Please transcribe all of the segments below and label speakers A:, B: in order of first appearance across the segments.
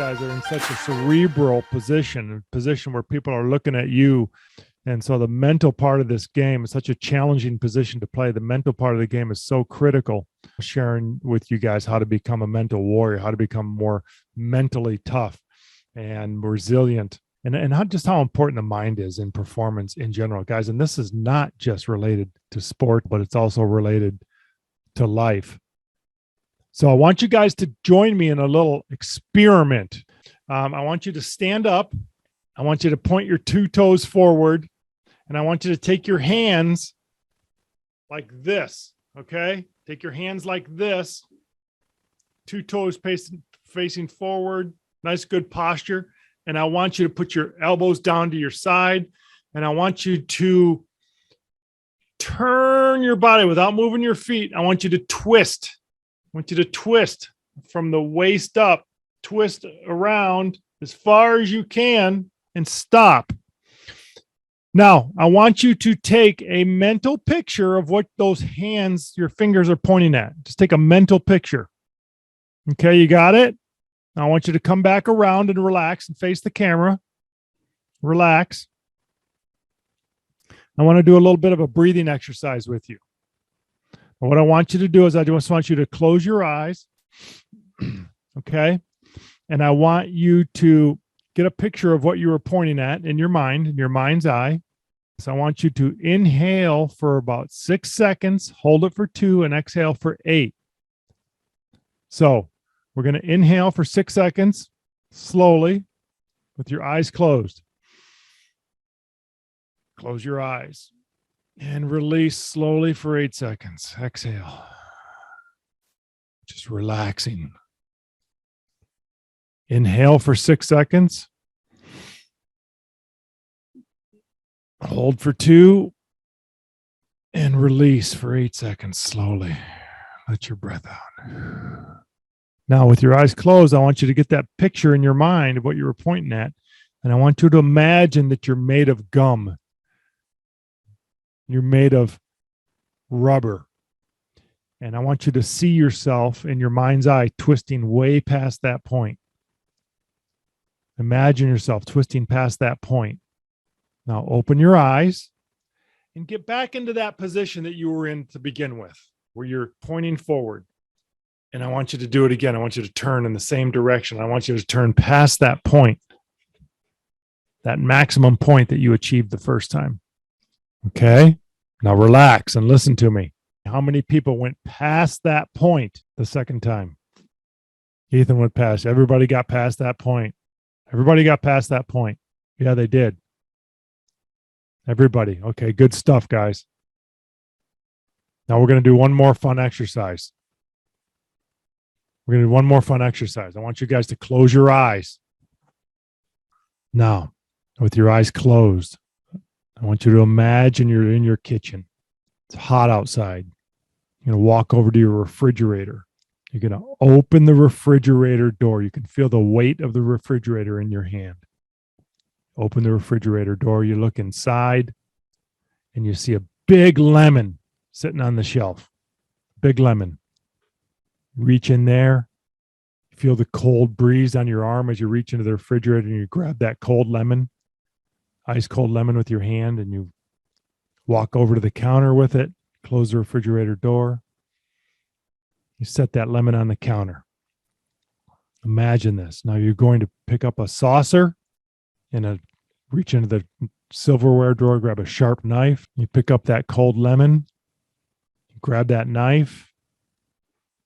A: guys are in such a cerebral position, a position where people are looking at you. And so the mental part of this game is such a challenging position to play. The mental part of the game is so critical. Sharing with you guys how to become a mental warrior, how to become more mentally tough and resilient, and how important the mind is in performance in general, guys. And this is not just related to sport, but it's also related to life. So I want you guys to join me in a little experiment. I want you to stand up. I want you to point your two toes forward, and I want you to take your hands like this, okay? Take your hands like this, two toes facing forward, nice, good posture. And I want you to put your elbows down to your side, and I want you to turn your body without moving your feet. I want you to twist. I want you to twist from the waist up, twist around as far as you can, and stop. Now, I want you to take a mental picture of what those hands, your fingers are pointing at. Just take a mental picture. Okay, you got it? Now I want you to come back around and relax and face the camera. Relax. I want to do a little bit of a breathing exercise with you. And what I want you to do is I just want you to close your eyes. Okay? And I want you to get a picture of what you were pointing at in your mind, in your mind's eye. So I want you to inhale for about 6 seconds, hold it for 2, and exhale for 8. So we're going to inhale for 6 seconds, slowly, with your eyes closed. Close your eyes. And release slowly for 8 seconds. Exhale. Just relaxing. Inhale for 6 seconds. Hold for 2. And release for 8 seconds slowly. Let your breath out. Now, with your eyes closed, I want you to get that picture in your mind of what you were pointing at. And I want you to imagine that you're made of gum. You're made of rubber. And I want you to see yourself in your mind's eye twisting way past that point. Imagine yourself twisting past that point. Now open your eyes and get back into that position that you were in to begin with, where you're pointing forward. And I want you to do it again. I want you to turn in the same direction. I want you to turn past that point, that maximum point that you achieved the first time. Okay? Now relax and listen to me. How many people went past that point the second time? Ethan went past. Everybody got past that point. Everybody got past that point. Yeah, they did. Everybody. Okay, good stuff, guys. Now we're going to do one more fun exercise. We're going to do one more fun exercise. I want you guys to close your eyes. Now, with your eyes closed, I want you to imagine you're in your kitchen. It's hot outside. You're going to walk over to your refrigerator. You're going to open the refrigerator door. You can feel the weight of the refrigerator in your hand. Open the refrigerator door. You look inside and you see a big lemon sitting on the shelf. Big lemon. Reach in there. Feel the cold breeze on your arm as you reach into the refrigerator and you grab that cold lemon, ice cold lemon with your hand, and you walk over to the counter with it, close the refrigerator door. You set that lemon on the counter. Imagine this. Now you're going to pick up a saucer and reach into the silverware drawer, grab a sharp knife. You pick up that cold lemon, grab that knife,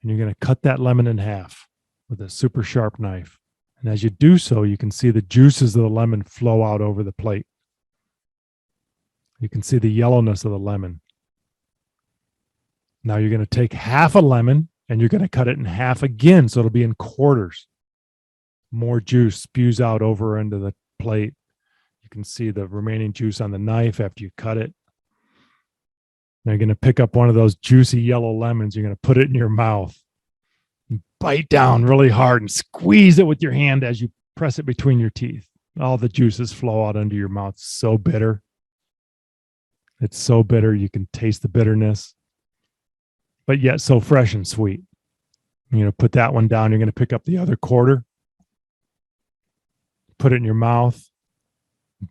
A: and you're going to cut that lemon in half with a super sharp knife. And as you do so, you can see the juices of the lemon flow out over the plate. You can see the yellowness of the lemon. Now you're going to take half a lemon and you're going to cut it in half again, so it'll be in quarters. More juice spews out over into the plate. You can see the remaining juice on the knife after you cut it. Now you're going to pick up one of those juicy yellow lemons. You're going to put it in your mouth. And bite down really hard and squeeze it with your hand as you press it between your teeth. All the juices flow out under your mouth. It's so bitter. It's so bitter. You can taste the bitterness, but yet so fresh and sweet. Put that one down. You're going to pick up the other quarter. Put it in your mouth,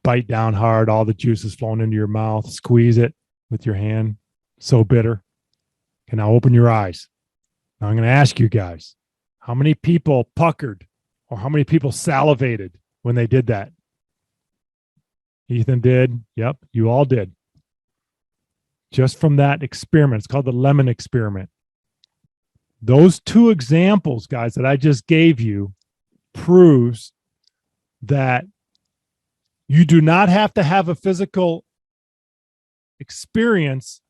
A: bite down hard, all the juice is flowing into your mouth, squeeze it with your hand. So bitter. Okay, now open your eyes. Now I'm going to ask you guys, how many people puckered or how many people salivated when they did that? Ethan did. Yep, you all did. Just from that experiment. It's called the lemon experiment. Those two examples, guys, that I just gave you proves that you do not have to have a physical experience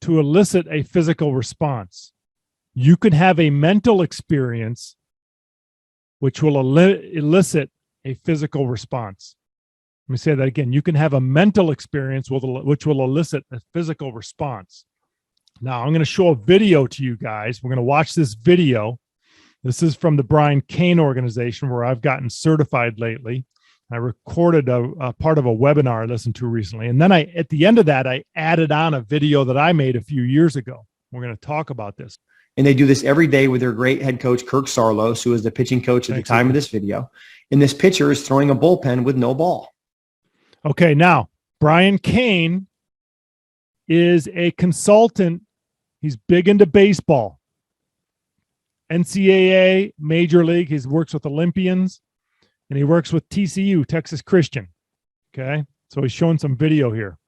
A: to elicit a physical response. You can have a mental experience which will elicit a physical response. Let me say that again. You can have a mental experience which will elicit a physical response. Now, I'm going to show a video to you guys. We're going to watch this video. This is from the Brian Cain organization where I've gotten certified lately. I recorded a part of a webinar I listened to recently. And then at the end of that, I added on a video that I made a few years ago. We're going to talk about this.
B: And they do this every day with their great head coach, Kirk Saarloos, who is the pitching coach at the time of this video. And this pitcher is throwing a bullpen with no ball.
A: Okay, now, Brian Cain is a consultant. He's big into baseball. NCAA, Major League. He works with Olympians. And he works with TCU, Texas Christian. Okay, so he's showing some video here.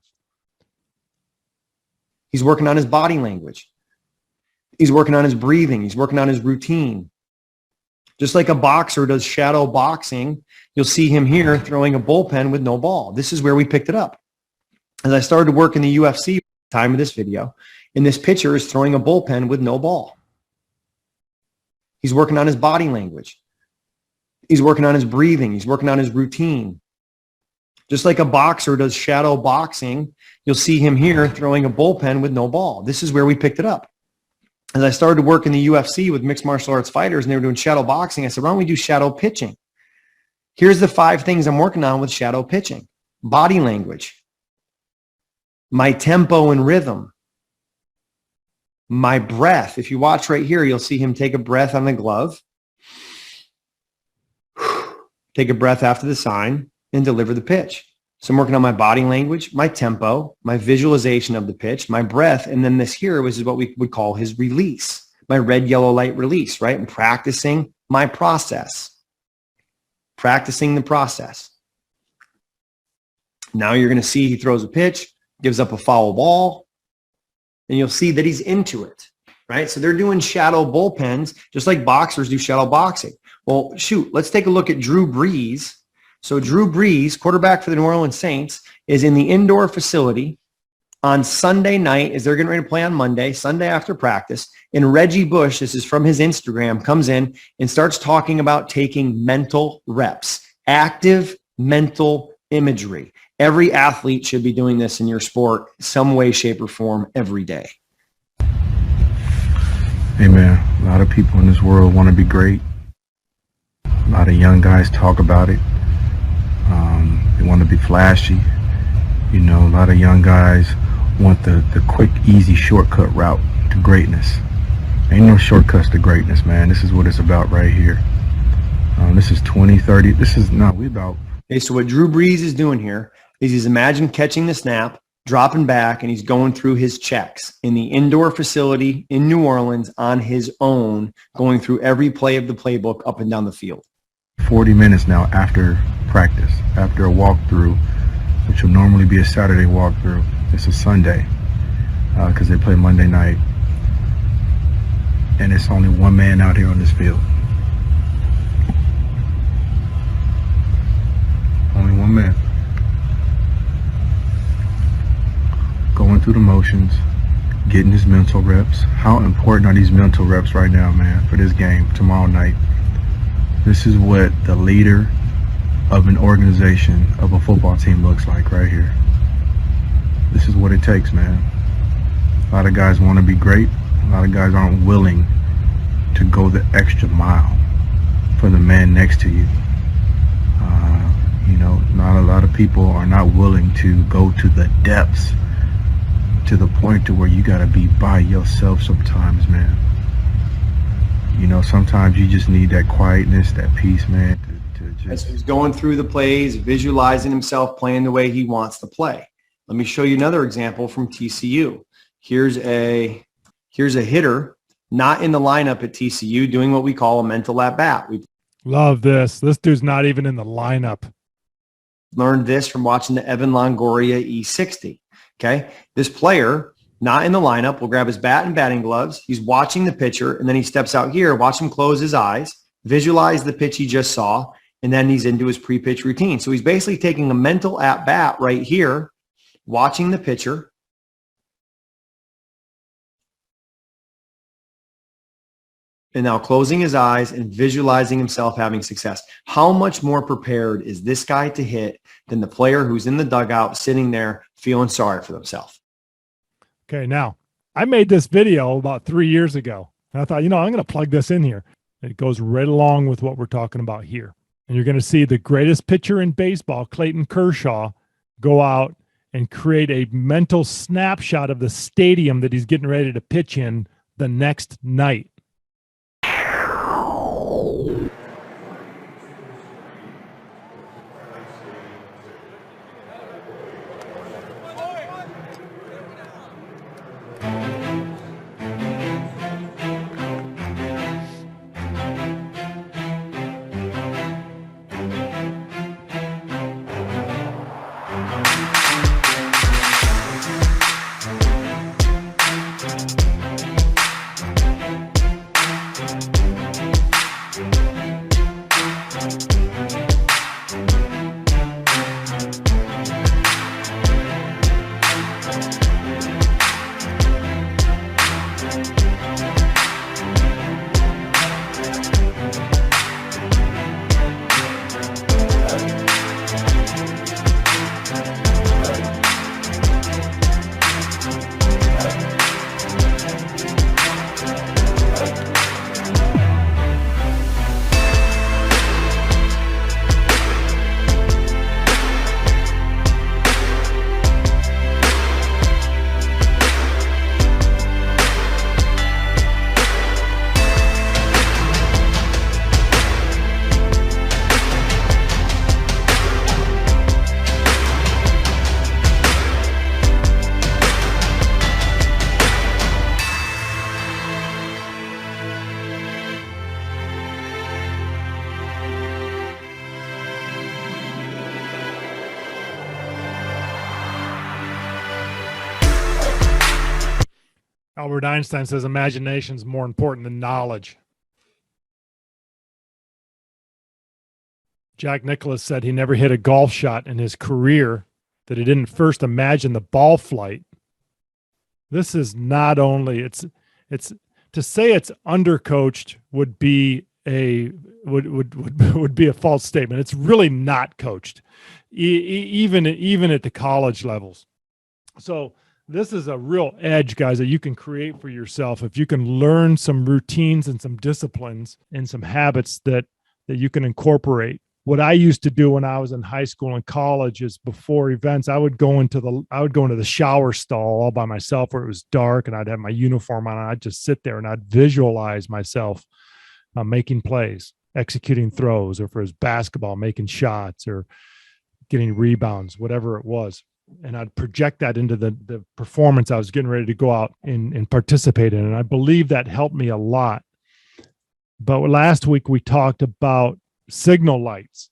B: He's working on his body language. He's working on his breathing. He's working on his routine. Just like a boxer does shadow boxing, you'll see him here throwing a bullpen with no ball. This is where we picked it up. As I started to work in the UFC at the time of this video, and this pitcher is throwing a bullpen with no ball. He's working on his body language. He's working on his breathing. He's working on his routine. Just like a boxer does shadow boxing, you'll see him here throwing a bullpen with no ball. This is where we picked it up. As I started to work in the UFC with mixed martial arts fighters and they were doing shadow boxing, I said, why don't we do shadow pitching? Here's the 5 things I'm working on with shadow pitching. Body language, my tempo and rhythm, my breath. If you watch right here, you'll see him take a breath on the glove, take a breath after the sign, and deliver the pitch. So I'm working on my body language, my tempo, my visualization of the pitch, my breath, and then this here, which is what we would call his release, my red, yellow light release, right? I'm practicing my process, practicing the process. Now you're going to see he throws a pitch, gives up a foul ball, and you'll see that he's into it, right? So they're doing shadow bullpens, just like boxers do shadow boxing. Well, shoot, let's take a look at Drew Brees. So Drew Brees, quarterback for the New Orleans Saints, is in the indoor facility on Sunday night as they're getting ready to play on Monday, Sunday after practice. And Reggie Bush, this is from his Instagram, comes in and starts talking about taking mental reps, active mental imagery. Every athlete should be doing this in your sport, some way, shape, or form, every day.
C: Hey, man, a lot of people in this world want to be great. A lot of young guys talk about it. They want to be flashy. You know, a lot of young guys want the quick, easy, shortcut route to greatness. Ain't no shortcuts to greatness, man. This is what it's about right here. This is 2030. This is not, we about.
B: Okay, so what Drew Brees is doing here is he's imagine catching the snap, dropping back, and he's going through his checks in the indoor facility in New Orleans on his own, going through every play of the playbook up and down the field.
C: 40 minutes now after practice, after a walkthrough, which will normally be a Saturday walkthrough. It's a Sunday because they play Monday night. And it's only one man out here on this field. Only one man. Going through the motions, getting his mental reps. How important are these mental reps right now, man, for this game tomorrow night? This is what the leader of an organization, of a football team looks like right here. This is what it takes, man. A lot of guys want to be great. A lot of guys aren't willing to go the extra mile for the man next to you. You know, not a lot of people are not willing to go to the depths, to the point to where you got to be by yourself sometimes, man. You know, sometimes you just need that quietness, that peace, man, to
B: And so he's going through the plays, visualizing himself playing the way he wants to play. Let me show you another example from TCU. Here's a hitter not in the lineup at TCU doing what we call a mental at bat. We've
A: Love this. This dude's not even in the lineup.
B: learned this from watching the Evan Longoria E60. Okay. This player, not in the lineup, will grab his bat and batting gloves. He's watching the pitcher, and then he steps out here, watch him close his eyes, visualize the pitch he just saw, and then he's into his pre-pitch routine. So he's basically taking a mental at bat right here, watching the pitcher, and now closing his eyes and visualizing himself having success. How much more prepared is this guy to hit than the player who's in the dugout sitting there feeling sorry for themselves?
A: Okay, now I made this video about 3 years ago, and I thought, I'm going to plug this in here. It goes right along with what we're talking about here. And you're going to see the greatest pitcher in baseball, Clayton Kershaw, go out and create a mental snapshot of the stadium that he's getting ready to pitch in the next night. Albert Einstein says imagination is more important than knowledge. Jack Nicklaus said he never hit a golf shot in his career that he didn't first imagine the ball flight. This is not only it's to say it's undercoached would be a would be a false statement. It's really not coached, even at the college levels. So this is a real edge, guys, that you can create for yourself if you can learn some routines and some disciplines and some habits that you can incorporate. What I used to do when I was in high school and college is before events, I would go into the shower stall all by myself where it was dark, and I'd have my uniform on, and I'd just sit there and I'd visualize myself making plays, executing throws, or if it was basketball, making shots or getting rebounds, whatever it was. And I'd project that into the performance I was getting ready to go out and participate in. And I believe that helped me a lot. But last week we talked about signal lights,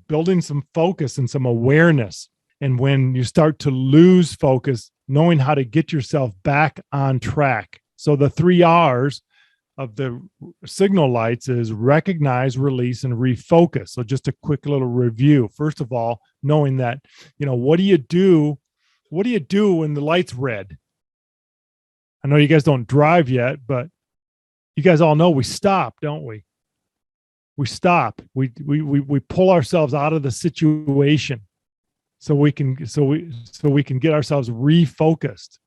A: building some focus and some awareness. And when you start to lose focus, knowing how to get yourself back on track. So the 3 R's of the signal lights is recognize, release, and refocus. So just a quick little review. First of all, knowing that, what do you do when the light's red? I know you guys don't drive yet, but you guys all know we stop, don't we? We stop. We pull ourselves out of the situation so we can get ourselves refocused.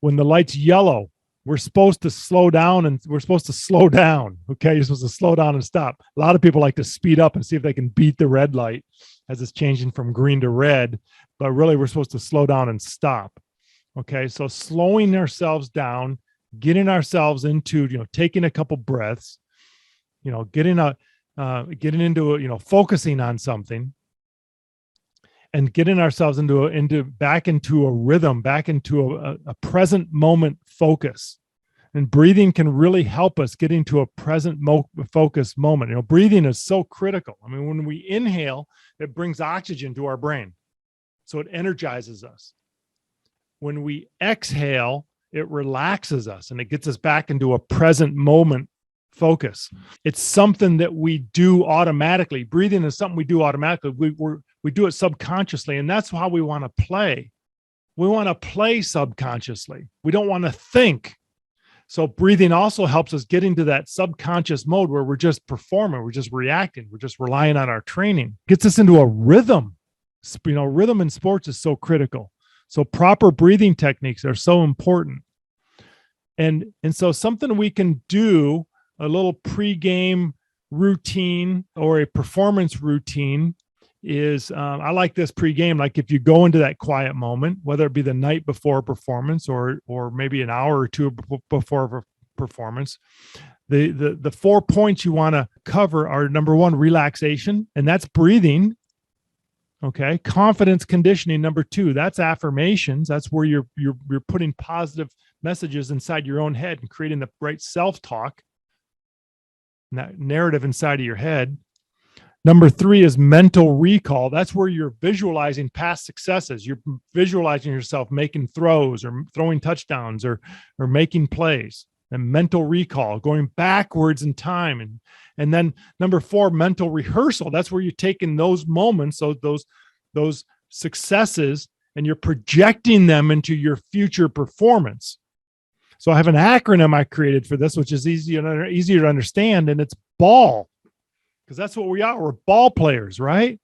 A: When the light's yellow, we're supposed to slow down, and we're supposed to slow down. Okay. You're supposed to slow down and stop. A lot of people like to speed up and see if they can beat the red light as it's changing from green to red, but really we're supposed to slow down and stop. Okay. So slowing ourselves down, getting ourselves into, taking a couple breaths, getting getting into, focusing on something and getting ourselves back into a rhythm, back into a present moment focus. And breathing can really help us get into a present focus moment. Breathing is so critical. I mean, when we inhale, it brings oxygen to our brain. So it energizes us. When we exhale, it relaxes us and it gets us back into a present moment focus. It's something that we do automatically. Breathing is something we do automatically. We do it subconsciously, and that's how we want to play. We want to play subconsciously. We don't want to think. So breathing also helps us get into that subconscious mode where we're just performing, we're just reacting, we're just relying on our training. Gets us into a rhythm. Rhythm in sports is so critical. So proper breathing techniques are so important. And so something we can do, a little pregame routine or a performance routine is, I like this pregame, like if you go into that quiet moment, whether it be the night before a performance or maybe an hour or two before a performance, the 4 points you want to cover are, number one, relaxation, and that's breathing. Okay. Confidence conditioning, number two, that's affirmations. That's where you're putting positive messages inside your own head and creating the right self-talk, and that narrative inside of your head. Number three is mental recall. That's where you're visualizing past successes. You're visualizing yourself making throws or throwing touchdowns or making plays. And mental recall, going backwards in time. And then number four, mental rehearsal. That's where you're taking those moments, so those successes, and you're projecting them into your future performance. So I have an acronym I created for this, which is easier to understand, and it's BALL. Because that's what we are. We're ball players, right?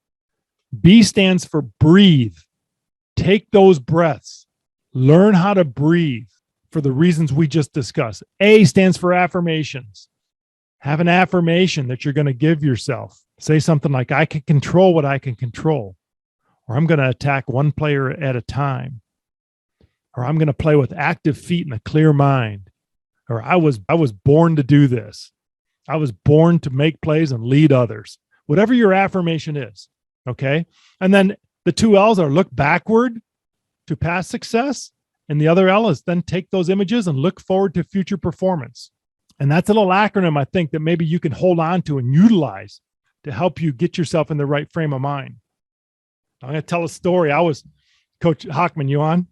A: B stands for breathe. Take those breaths. Learn how to breathe for the reasons we just discussed. A stands for affirmations. Have an affirmation that you're going to give yourself. Say something like, I can control what I can control. Or I'm going to attack one player at a time. Or I'm going to play with active feet and a clear mind. Or I was born to do this. I was born to make plays and lead others. Whatever your affirmation is, okay? And then the two L's are look backward to past success, and the other L is then take those images and look forward to future performance. And that's a little acronym, I think, that maybe you can hold on to and utilize to help you get yourself in the right frame of mind. I'm going to tell a story. Coach Hockman, you on?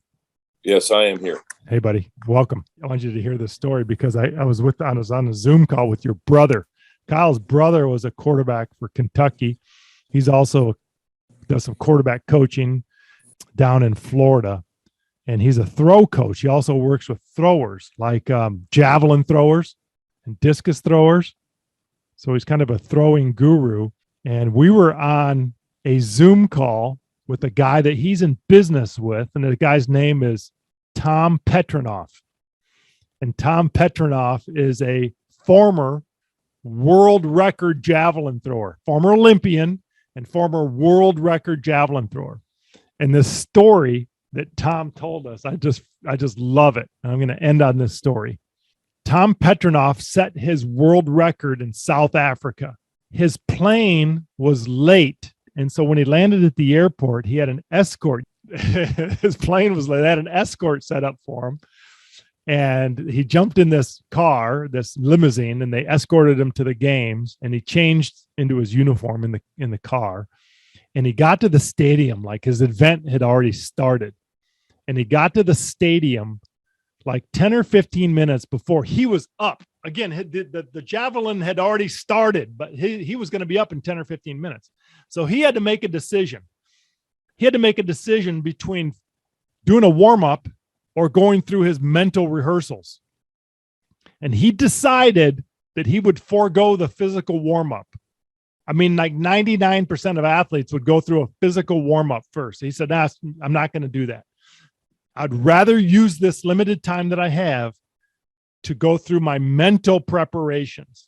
D: Yes, I am here.
A: Hey, buddy, welcome. I want you to hear this story because I was on a Zoom call with your brother. Kyle's brother was a quarterback for Kentucky. He's also does some quarterback coaching down in Florida, and he's a throw coach. He also works with throwers like javelin throwers and discus throwers. So he's kind of a throwing guru. And we were on a Zoom call with a guy that he's in business with, and the guy's name is Tom Petrinoff. And Tom Petrinoff is a former world record javelin thrower, former Olympian and former world record javelin thrower. And this story that Tom told us, I just love it. And I'm going to end on this story. Tom Petrinoff set his world record in South Africa. His plane was late. And so when he landed at the airport, he had an escort. His plane was late. They had an escort set up for him. And he jumped in this car, this limousine, and they escorted him to the games. And he changed into his uniform in the car. And he got to the stadium, like his event had already started. And he got to the stadium like 10 or 15 minutes before he was up. Again, the javelin had already started, but he was going to be up in 10 or 15 minutes. So he had to make a decision. He had to make a decision between doing a warm-up or going through his mental rehearsals. And he decided that he would forego the physical warm-up. I mean, like 99% of athletes would go through a physical warm-up first. He said, I'm not going to do that. I'd rather use this limited time that I have to go through my mental preparations,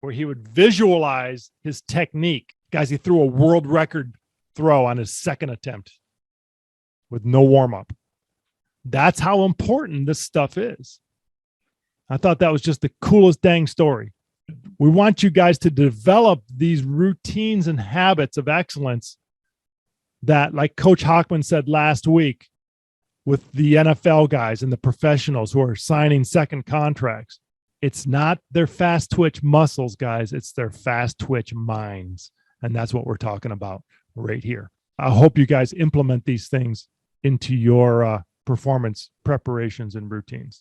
A: where he would visualize his technique. Guys, he threw a world record throw on his second attempt with no warm-up. That's how important this stuff is. I thought that was just the coolest dang story. We want you guys to develop these routines and habits of excellence that, like Coach Hockman said last week, with the NFL guys and the professionals who are signing second contracts. It's not their fast twitch muscles, guys. It's their fast twitch minds. And that's what we're talking about right here. I hope you guys implement these things into your performance preparations and routines.